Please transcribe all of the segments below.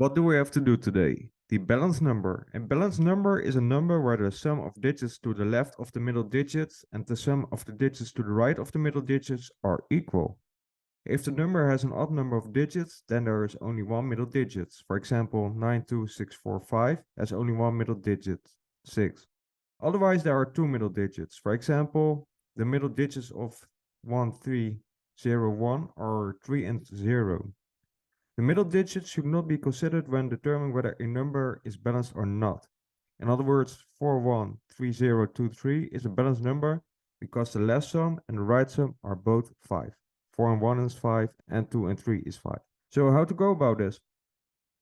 What do we have to do today? The balanced number. A balanced number is a number where the sum of digits to the left of the middle digits and the sum of the digits to the right of the middle digits are equal. If the number has an odd number of digits, then there is only one middle digit. For example, 92645 has only one middle digit, 6. Otherwise, there are two middle digits. For example, the middle digits of 1301 are 3 and 0. The middle digits should not be considered when determining whether a number is balanced or not. In other words, 413023 is a balanced number because the left sum and the right sum are both 5. 4 and 1 is 5 and 2 and 3 is 5. So how to go about this?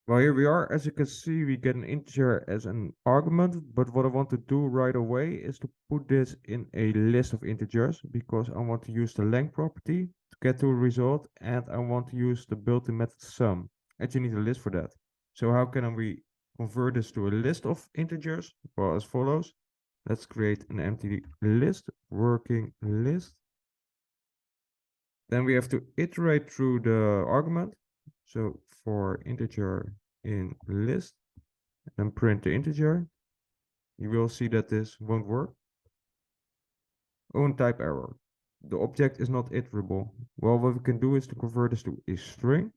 Well, here we are. As you can see, we get an integer as an argument, but what I want to do right away is to put this in a list of integers because I want to use the length property to get to a result, and I want to use the built-in method sum, and you need a list for that. So how can we convert this to a list of integers? Well, as follows. Let's create an empty list, working list. Then we have to iterate through the argument. So for integer in list, and print the integer, you will see that this won't work. Oh, and type error. The object is not iterable. Well, what we can do is to convert this to a string.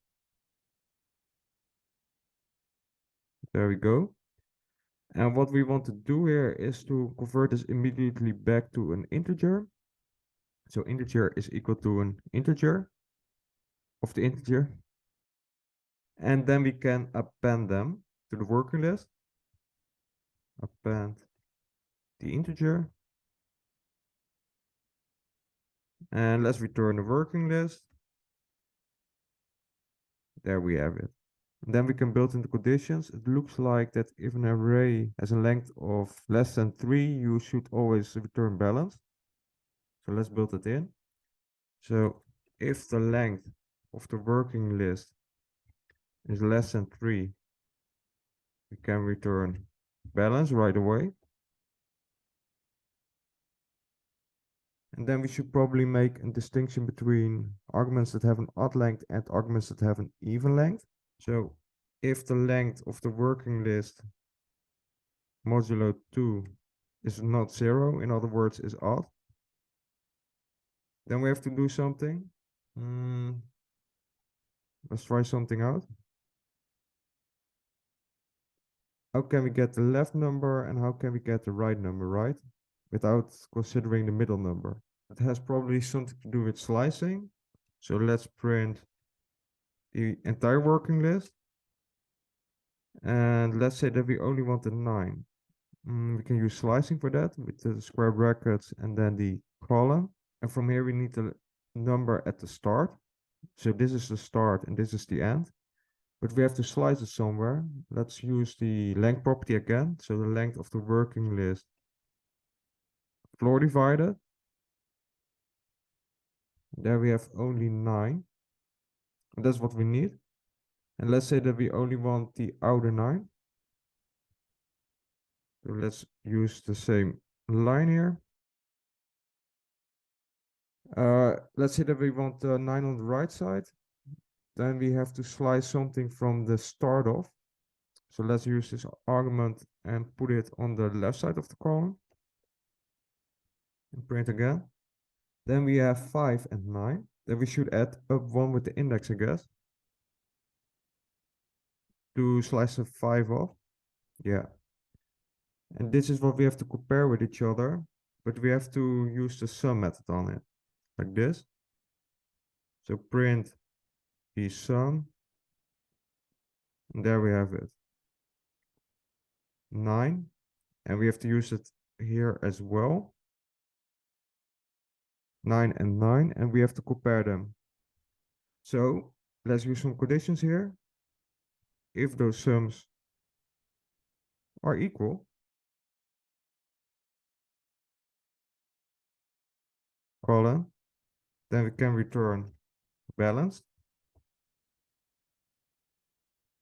There we go. And what we want to do here is to convert this immediately back to an integer. So integer is equal to an integer of the integer. And then we can append them to the working list. Append the integer. And let's return the working list. There we have it. And then we can build in the conditions. It looks like that if an array has a length of less than 3, you should always return balanced. So let's build it in. So if the length of the working list is less than 3, we can return balance right away. And then we should probably make a distinction between arguments that have an odd length and arguments that have an even length. So if the length of the working list modulo 2 is not 0, in other words, is odd, then we have to do something. Let's try something out. How can we get the left number and how can we get the right number, right? Without considering the middle number. It has probably something to do with slicing. So let's print the entire working list. And let's say that we only want the 9. We can use slicing for that with the square brackets and then the column. And from here we need the number at the start. So this is the start and this is the end. But we have to slice it somewhere. Let's use the length property again. So the length of the working list floor divided. There we have only 9. And that's what we need. And let's say that we only want the outer 9. So let's use the same line here. Let's say that we want the 9 on the right side. Then we have to slice something from the start off. So let's use this argument and put it on the left side of the column. And print again. Then we have 5 and 9. Then we should add up 1 with the index, I guess. To slice the 5 off. Yeah. And this is what we have to compare with each other. But we have to use the sum method on it. Like this. So print the sum. And there we have it. 9. And we have to use it here as well. 9 and 9. And we have to compare them. So let's use some conditions here. If those sums are equal, colon, then we can return balanced.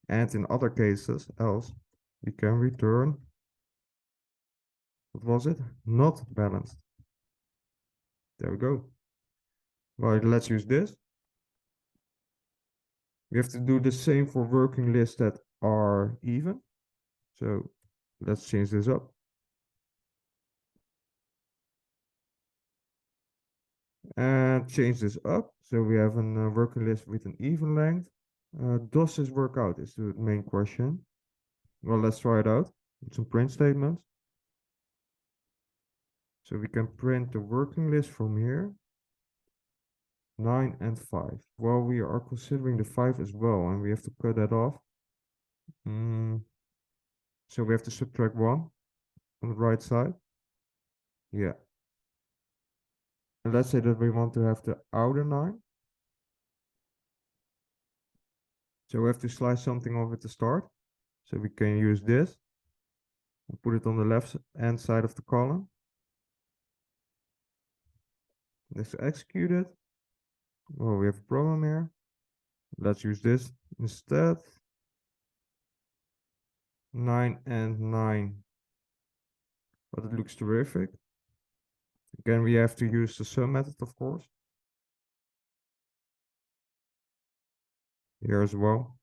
And in other cases, else, we can return, what was it? Not balanced. There we go. Right, let's use this. We have to do the same for working list that are even. So let's change this up. And change this up. So we have a working list with an even length. Does this work out is the main question. Well, let's try it out with some print statements. So we can print the working list from here. 9 and 5. Well, we are considering the 5 as well, and we have to cut that off. So we have to subtract 1 on the right side. Yeah. And let's say that we want to have the outer 9. So we have to slice something off at the start. So we can use this. We'll put it on the left hand side of the column. Let's execute it. Well, we have a problem here. Let's use this instead. 9 and 9. But it looks terrific. Again, we have to use the sum method, of course. Here as well.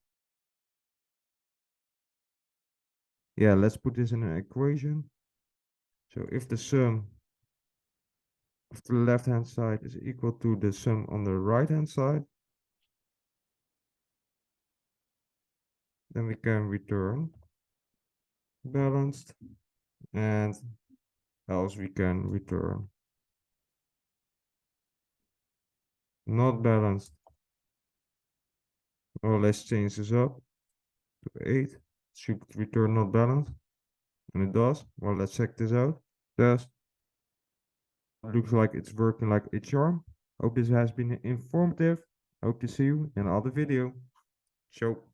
Yeah, let's put this in an equation. So if the sum of the left hand side is equal to the sum on the right hand side, then we can return balanced, and else we can return not balanced. Well, let's change this up to 8. It should return not balanced, and it does. Well, let's check this out. Test. Looks like it's working like a charm. Hope this has been informative. Hope to see you in another video. Ciao.